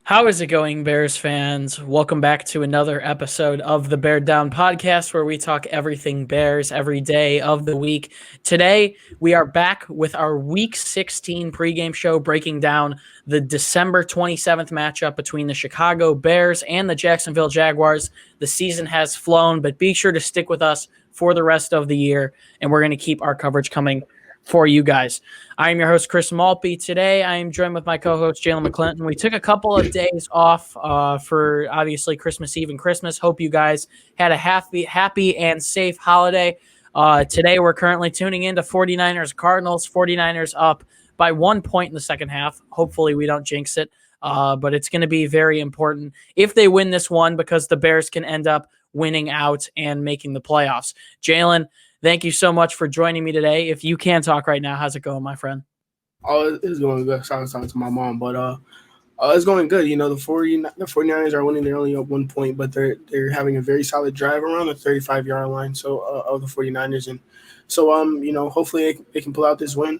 How is it going, Bears fans? Welcome back to another episode of the Bear Down podcast, where we talk everything Bears every day of the week. Today, we are back with our Week 16 pregame show, breaking down the December 27th matchup between the Chicago Bears and the Jacksonville Jaguars. The season has flown, but be sure to stick with us for the rest of the year, and we're going to keep our coverage coming for you guys. I am your host, Chris Maltby. Today, I am joined with my co-host, Jaylen McClinton. We took a couple of days off for, obviously, Christmas Eve and Christmas. Hope you guys had a happy and safe holiday. Today, we're currently tuning into 49ers Cardinals. 49ers up by 1 point in the second half. Hopefully, we don't jinx it, but it's going to be very important if they win this one, because the Bears can end up winning out and making the playoffs. Jaylen, thank you so much for joining me today. If you can talk right now, how's it going, my friend? Oh, it's going good. Shout out to my mom, but it's going good. You know, the 49ers are winning. They're only up 1 point, but they're having a very solid drive around the 35-yard line. So of the 49ers, and so you know, hopefully they can pull out this win,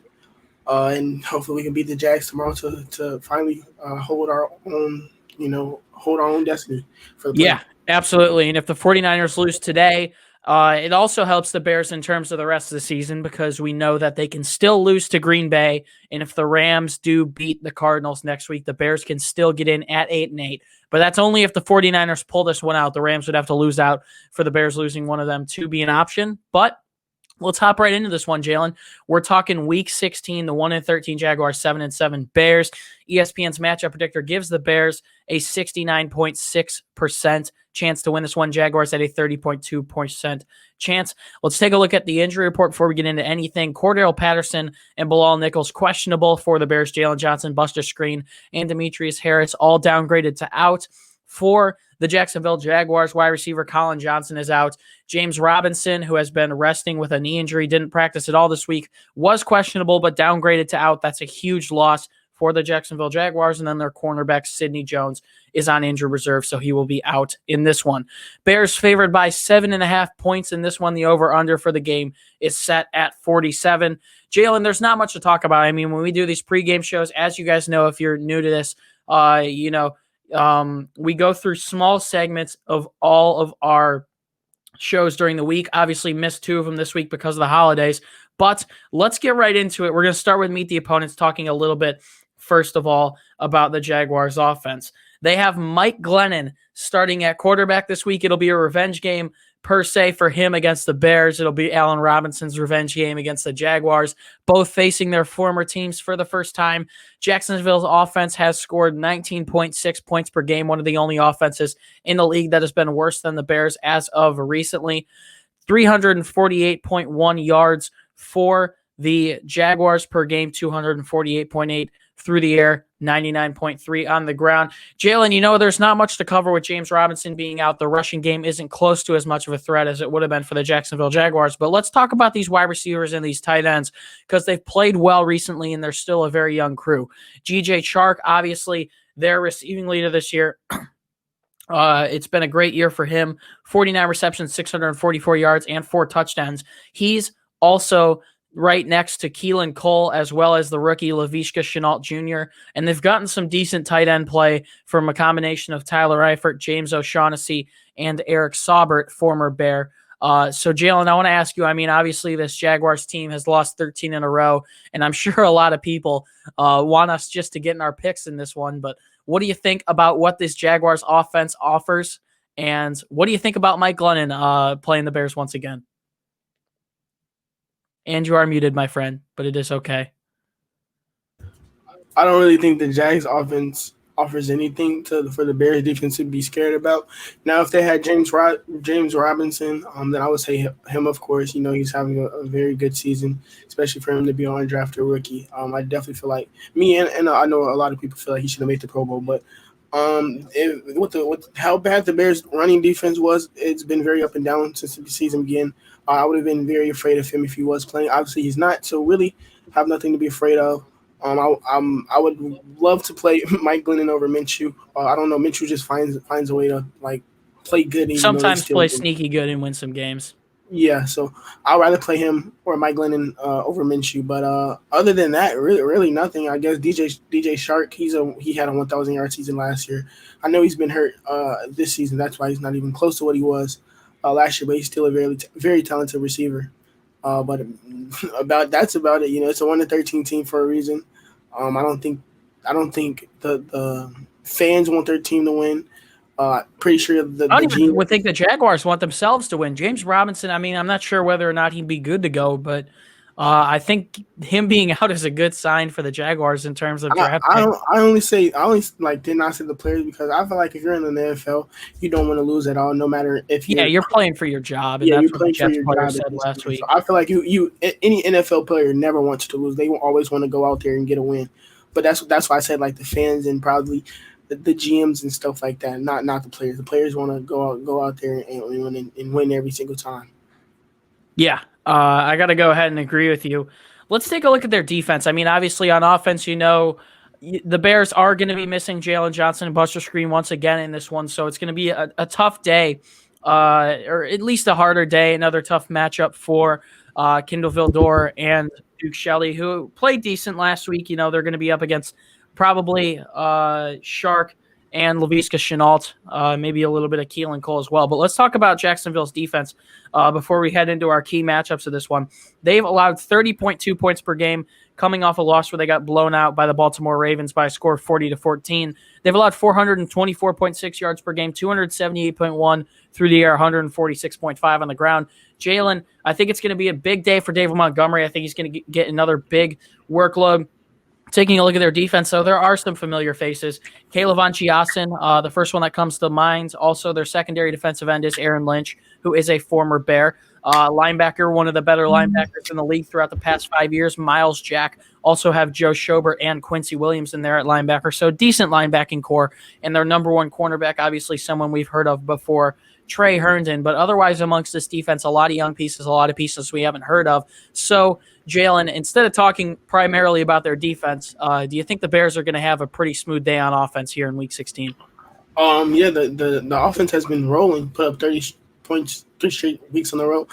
and hopefully we can beat the Jags tomorrow to finally hold our own destiny for the play. Yeah, absolutely. And if the 49ers lose today, it also helps the Bears in terms of the rest of the season, because we know that they can still lose to Green Bay. And if the Rams do beat the Cardinals next week, the Bears can still get in at 8-8. But that's only if the 49ers pull this one out. The Rams would have to lose out for the Bears losing one of them to be an option. But let's hop right into this one, Jaylen. We're talking Week 16, the 1-13 Jaguars, 7-7 Bears. ESPN's matchup predictor gives the Bears a 69.6% chance to win this one. Jaguars at a 30.2% chance. Let's take a look at the injury report before we get into anything. Cordell Patterson and Bilal Nichols questionable for the Bears. Jalen Johnson, Buster Screen, and Demetrius Harris all downgraded to out. For the Jacksonville Jaguars, wide receiver Colin Johnson is out. James Robinson, who has been resting with a knee injury, didn't practice at all this week, was questionable but downgraded to out. That's a huge loss for the Jacksonville Jaguars. And then their cornerback, Sidney Jones, is on injured reserve, so he will be out in this one. Bears favored by 7.5 points in this one. The over-under for the game is set at 47. Jaylen, there's not much to talk about. I mean, when we do these pregame shows, as you guys know, if you're new to this, we go through small segments of all of our shows during the week. Obviously missed 2 of them this week because of the holidays, but let's get right into it. We're going to start with Meet the Opponents, talking a little bit, first of all, about the Jaguars offense. They have Mike Glennon starting at quarterback this week. It'll be a revenge game per se for him against the Bears. It'll be Allen Robinson's revenge game against the Jaguars, both facing their former teams for the first time. Jacksonville's offense has scored 19.6 points per game, one of the only offenses in the league that has been worse than the Bears as of recently. 348.1 yards for the Jaguars per game, 248.8 through the air, 99.3 on the ground. Jaylen, you know, there's not much to cover with James Robinson being out. The rushing game isn't close to as much of a threat as it would have been for the Jacksonville Jaguars. But let's talk about these wide receivers and these tight ends, because they've played well recently and they're still a very young crew. G.J. Chark, obviously, their receiving leader this year. It's been a great year for him. 49 receptions, 644 yards, and 4 touchdowns. He's also right next to Keelan Cole, as well as the rookie Laviska Shenault Jr. And they've gotten some decent tight end play from a combination of Tyler Eifert, James O'Shaughnessy, and Eric Saubert, former Bear. So, Jaylen, I want to ask you, I mean, obviously this Jaguars team has lost 13 in a row, and I'm sure a lot of people want us just to get in our picks in this one, but what do you think about what this Jaguars offense offers, and what do you think about Mike Glennon playing the Bears once again? And you are muted, my friend, but it is okay. I don't really think the Jags offense offers anything for the Bears defense to be scared about. Now, if they had James Robinson, then I would say him, of course. You know, he's having a very good season, especially for him to be an undrafted rookie. I definitely feel like and I know a lot of people feel like he should have made the Pro Bowl, but with how bad the Bears running defense was, it's been very up and down since the season began. I would have been very afraid of him if he was playing. Obviously, he's not, so really have nothing to be afraid of. I would love to play Mike Glennon over Minshew. I don't know. Minshew just finds a way to play good. Sometimes play sneaky good and win some games. Yeah, so I'd rather play him or Mike Glennon over Minshew. But other than that, really nothing. I guess DJ Shark, he had a 1,000-yard season last year. I know he's been hurt this season. That's why he's not even close to what he was last year. But he's still a very talented receiver. But that's about it. It's a 1-13 team for a reason. I don't think the fans want their team to win. Pretty sure I don't even would think the Jaguars want themselves to win. James Robinson, I mean, I'm not sure whether or not he'd be good to go, but I think him being out is a good sign for the Jaguars in terms of draft. I only did not say the players because I feel like if you're in the NFL, you don't want to lose at all, no matter if you're playing for your job. And that's what the Jets player said last week. So I feel like any NFL player never wants to lose. They always want to go out there and get a win. But that's why I said like the fans and probably the GMs and stuff like that, not the players. The players want to go out there and win every single time. Yeah, I got to go ahead and agree with you. Let's take a look at their defense. I mean, obviously on offense, the Bears are going to be missing Jalen Johnson and Buster Screen once again in this one, so it's going to be a tough day, or at least a harder day. Another tough matchup for Kindle Vildor and Duke Shelley, who played decent last week. They're going to be up against probably Shark and Laviska Shenault, maybe a little bit of Keelan Cole as well. But let's talk about Jacksonville's defense before we head into our key matchups of this one. They've allowed 30.2 points per game, coming off a loss where they got blown out by the Baltimore Ravens by a score of 40-14. They've allowed 424.6 yards per game, 278.1 through the air, 146.5 on the ground. Jaylen, I think it's going to be a big day for David Montgomery. I think he's going to get another big workload. Taking a look at their defense, so there are some familiar faces. Caleb Chiasen, the first one that comes to mind. Also, their secondary defensive end is Aaron Lynch, who is a former Bear. Linebacker, one of the better linebackers in the league throughout the past 5 years, Miles Jack. Also have Joe Schobert and Quincy Williams in there at linebacker. So decent linebacking core. And their number one cornerback, obviously someone we've heard of before, Trey Herndon. But otherwise amongst this defense, a lot of young pieces, a lot of pieces we haven't heard of. So, Jaylen, instead of talking primarily about their defense, do you think the Bears are going to have a pretty smooth day on offense here in Week 16? Yeah, the offense has been rolling, put up 30 points 3 straight weeks in a row.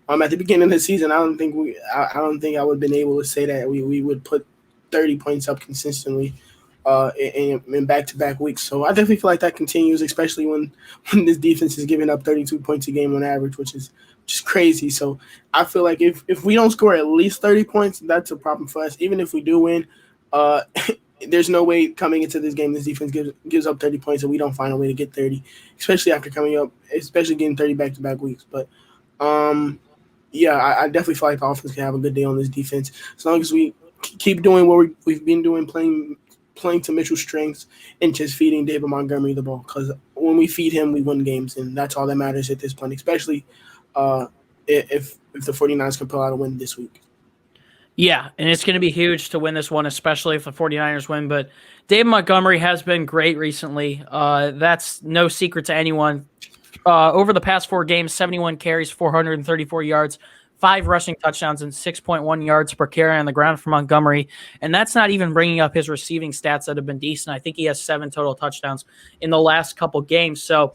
At the beginning of the season, I don't think I would have been able to say that we would put 30 points up consistently in back-to-back weeks. So I definitely feel like that continues, especially when this defense is giving up 32 points a game on average, which is just crazy. So I feel like if we don't score at least 30 points, that's a problem for us. Even if we do win, there's no way coming into this game this defense gives up 30 points and we don't find a way to get 30, especially after getting 30 back-to-back weeks. But yeah, I definitely feel like the offense can have a good day on this defense as long as we keep doing what we've been doing, playing to Mitchell's strengths and just feeding David Montgomery the ball. Because when we feed him, we win games, and that's all that matters at this point, especially if the 49ers can pull out a win this week. Yeah, and it's going to be huge to win this one, especially if the 49ers win. But David Montgomery has been great recently. That's no secret to anyone. Over the past 4 games, 71 carries, 434 yards, 5 rushing touchdowns, and 6.1 yards per carry on the ground for Montgomery. And that's not even bringing up his receiving stats that have been decent. I think he has 7 total touchdowns in the last couple games. So,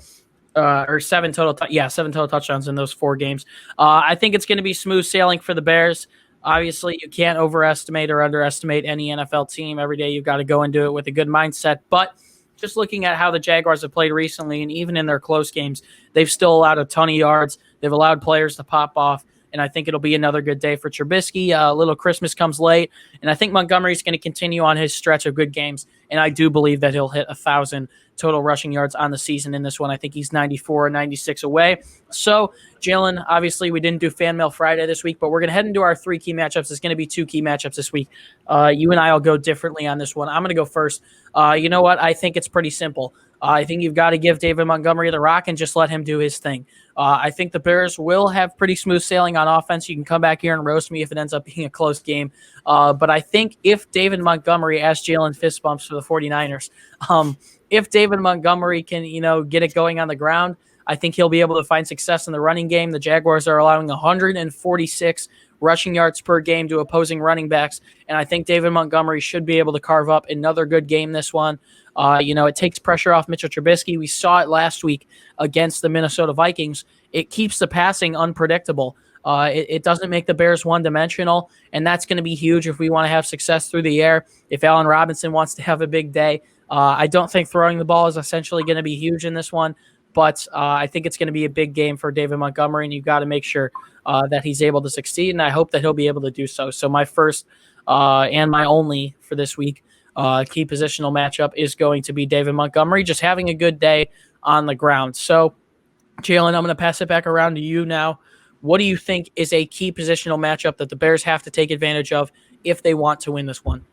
or 7 total touchdowns in those 4 games. I think it's going to be smooth sailing for the Bears. Obviously, you can't overestimate or underestimate any NFL team. Every day you've got to go into it with a good mindset. But just looking at how the Jaguars have played recently, and even in their close games, they've still allowed a ton of yards. They've allowed players to pop off, and I think it'll be another good day for Trubisky. Little Christmas comes late, and I think Montgomery's going to continue on his stretch of good games, and I do believe that he'll hit 1,000 total rushing yards on the season in this one. I think he's 94 or 96 away. So, Jaylen, obviously we didn't do Fan Mail Friday this week, but we're going to head into our 3 key matchups. It's going to be 2 key matchups this week. You and I will go differently on this one. I'm going to go first. You know what? I think it's pretty simple. I think you've got to give David Montgomery the rock and just let him do his thing. I think the Bears will have pretty smooth sailing on offense. You can come back here and roast me if it ends up being a close game. But I think if David Montgomery, as Jaylen fist bumps for the 49ers, if David Montgomery can, get it going on the ground, I think he'll be able to find success in the running game. The Jaguars are allowing 146 rushing yards per game to opposing running backs, and I think David Montgomery should be able to carve up another good game this one. It takes pressure off Mitchell Trubisky. We saw it last week against the Minnesota Vikings. It keeps the passing unpredictable. It doesn't make the Bears one-dimensional, and that's going to be huge if we want to have success through the air. If Allen Robinson wants to have a big day, I don't think throwing the ball is essentially going to be huge in this one, but I think it's going to be a big game for David Montgomery, and you've got to make sure that he's able to succeed, and I hope that he'll be able to do so. So my first and my only for this week key positional matchup is going to be David Montgomery, just having a good day on the ground. So, Jaylen, I'm going to pass it back around to you now. What do you think is a key positional matchup that the Bears have to take advantage of if they want to win this one?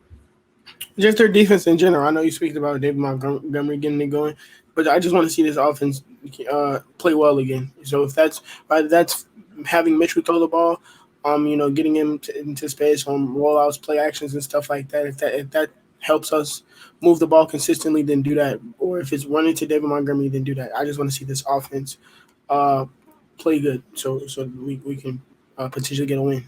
Just their defense in general. I know you speak about David Montgomery getting it going, but I just want to see this offense play well again. So if that's having Mitchell throw the ball, getting him into space on rollouts, play actions, and stuff like that. If that helps us move the ball consistently, then do that. Or if it's running to David Montgomery, then do that. I just want to see this offense play good, so we can potentially get a win.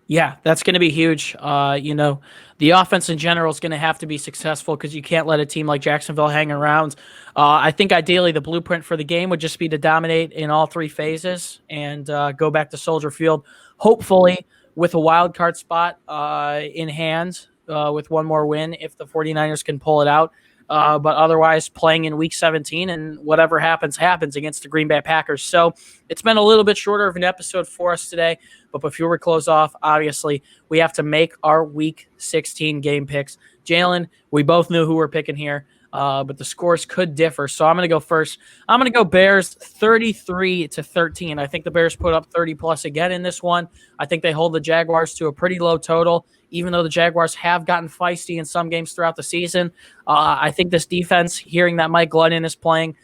Yeah, that's going to be huge. The offense in general is going to have to be successful because you can't let a team like Jacksonville hang around. I think ideally the blueprint for the game would just be to dominate in all three phases and go back to Soldier Field, hopefully with a wild card spot in hand with one more win if the 49ers can pull it out. But otherwise playing in Week 17 and whatever happens against the Green Bay Packers. So it's been a little bit shorter of an episode for us today, but before we close off, obviously, we have to make our Week 16 game picks. Jaylen, we both knew who we're picking here, but the scores could differ. So I'm going to go first. I'm going to go Bears 33-13. I think the Bears put up 30-plus again in this one. I think they hold the Jaguars to a pretty low total, even though the Jaguars have gotten feisty in some games throughout the season. I think this defense, hearing that Mike Glennon is playing,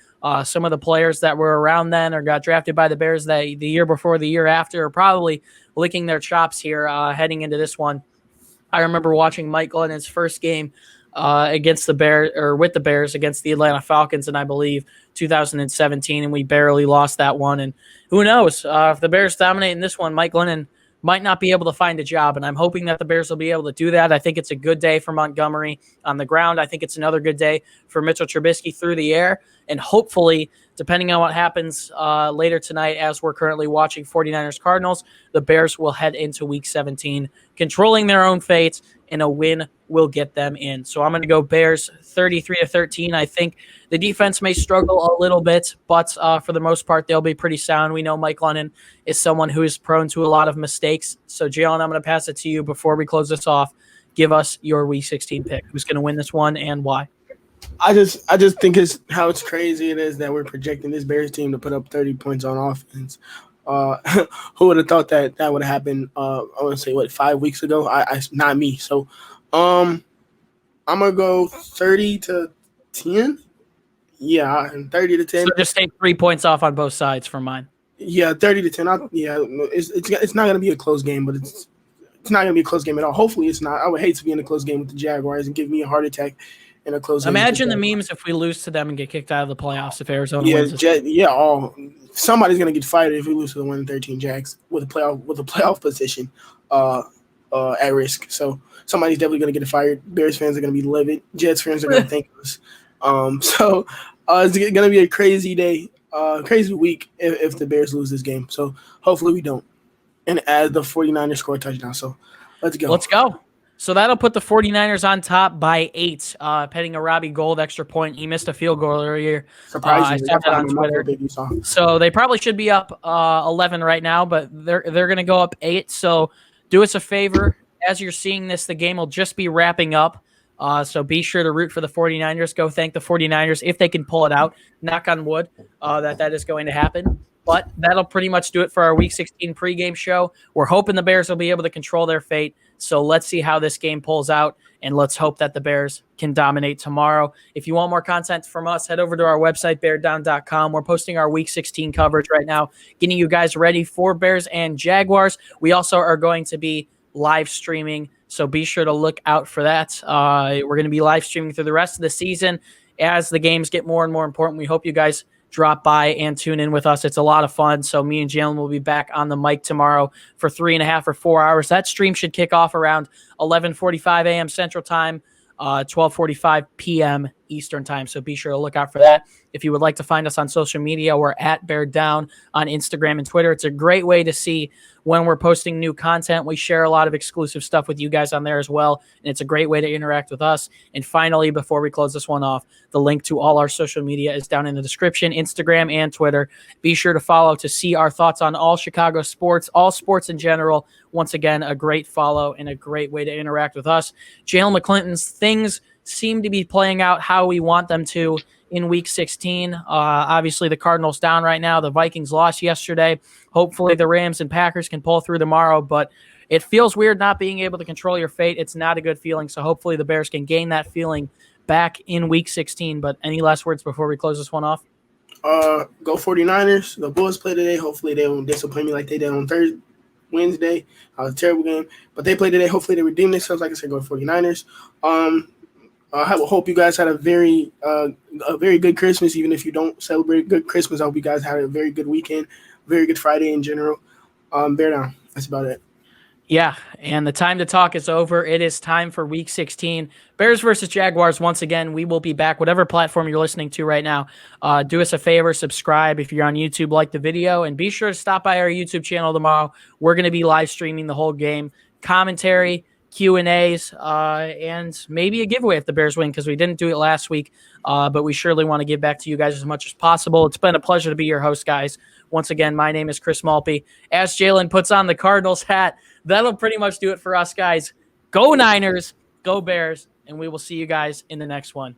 some of the players that were around then or got drafted by the Bears the year before, the year after, are probably licking their chops here heading into this one. I remember watching Mike Glennon's first game against the Bears, or with the Bears against the Atlanta Falcons, and I believe 2017, and we barely lost that one. And who knows, if the Bears dominate in this one, Mike Glennon might not be able to find a job, and I'm hoping that the Bears will be able to do that. I think it's a good day for Montgomery on the ground. I think it's another good day for Mitchell Trubisky through the air, and hopefully, depending on what happens later tonight as we're currently watching 49ers-Cardinals, the Bears will head into Week 17 controlling their own fate, and a win will get them in. So I'm going to go Bears 33-13. I think the defense may struggle a little bit, but for the most part, they'll be pretty sound. We know Mike Glennon is someone who is prone to a lot of mistakes. So, Jaylen, I'm going to pass it to you before we close this off. Give us your Week 16 pick. Who's going to win this one and why? I just think it's crazy it is that we're projecting this Bears team to put up 30 points on offense. Who would have thought that would have happened? I want to say 5 weeks ago. I not me. So, I'm gonna go 30-10. Yeah, 30-10. So just take 3 points off on both sides from mine. Yeah, 30-10. It's not gonna be a close game, but it's not gonna be a close game at all. Hopefully, it's not. I would hate to be in a close game with the Jaguars and give me a heart attack in a close game. Imagine the memes if we lose to them and get kicked out of the playoffs if Arizona wins. Somebody's gonna get fired if we lose to the 1-13 Jags with a playoff position at risk. So somebody's definitely gonna get fired. Bears fans are gonna be livid. Jets fans are gonna thank us. So it's gonna be a crazy day, crazy week if the Bears lose this game. So hopefully we don't. And add the 49ers score a touchdown. So let's go. So that'll put the 49ers on top by 8, petting a Robbie Gould extra point. He missed a field goal earlier. Surprisingly, I saw that on Twitter. So they probably should be up 11 right now, but they're going to go up 8. So do us a favor. As you're seeing this, the game will just be wrapping up. So be sure to root for the 49ers. Go thank the 49ers if they can pull it out. Knock on wood that is going to happen. But that'll pretty much do it for our Week 16 pregame show. We're hoping the Bears will be able to control their fate. So let's see how this game pulls out, and let's hope that the Bears can dominate tomorrow. If you want more content from us, head over to our website, beardown.com. We're posting our Week 16 coverage right now, getting you guys ready for Bears and Jaguars. We also are going to be live streaming, so be sure to look out for that. We're going to be live streaming through the rest of the season as the games get more and more important. We hope you guys drop by and tune in with us. It's a lot of fun. So me and Jaylen will be back on the mic tomorrow for 3.5 or 4 hours. That stream should kick off around 11:45 a.m. Central Time, 12:45 p.m. Eastern Time. So be sure to look out for that. If you would like to find us on social media, we're at Bear Down on Instagram and Twitter. It's a great way to see when we're posting new content. We share a lot of exclusive stuff with you guys on there as well, and it's a great way to interact with us. And finally, before we close this one off, the link to all our social media is down in the description, Instagram and Twitter. Be sure to follow to see our thoughts on all Chicago sports, all sports in general. Once again, a great follow and a great way to interact with us. Jaylen McClinton's things seem to be playing out how we want them to in Week 16. Obviously, the Cardinals down right now. The Vikings lost yesterday. Hopefully, the Rams and Packers can pull through tomorrow, but it feels weird not being able to control your fate. It's not a good feeling, so hopefully the Bears can gain that feeling back in Week 16. But any last words before we close this one off? Go 49ers. The Bulls play today. Hopefully, they won't disappoint me like they did on Wednesday. A terrible game, but they play today. Hopefully, they redeem themselves. Like I said, go 49ers. I hope you guys had a very good Christmas. Even if you don't celebrate good Christmas, I hope you guys had a very good weekend, very good Friday in general. Bear down. That's about it. Yeah, and the time to talk is over. It is time for Week 16. Bears versus Jaguars. Once again, we will be back. Whatever platform you're listening to right now, do us a favor, subscribe. If you're on YouTube, like the video, and be sure to stop by our YouTube channel tomorrow. We're going to be live streaming the whole game. Commentary, Q&As, and maybe a giveaway if the Bears win, because we didn't do it last week, but we surely want to give back to you guys as much as possible. It's been a pleasure to be your host, guys. Once again, my name is Chris Malpe. As Jaylen puts on the Cardinals hat, that'll pretty much do it for us, guys. Go Niners, go Bears, and we will see you guys in the next one.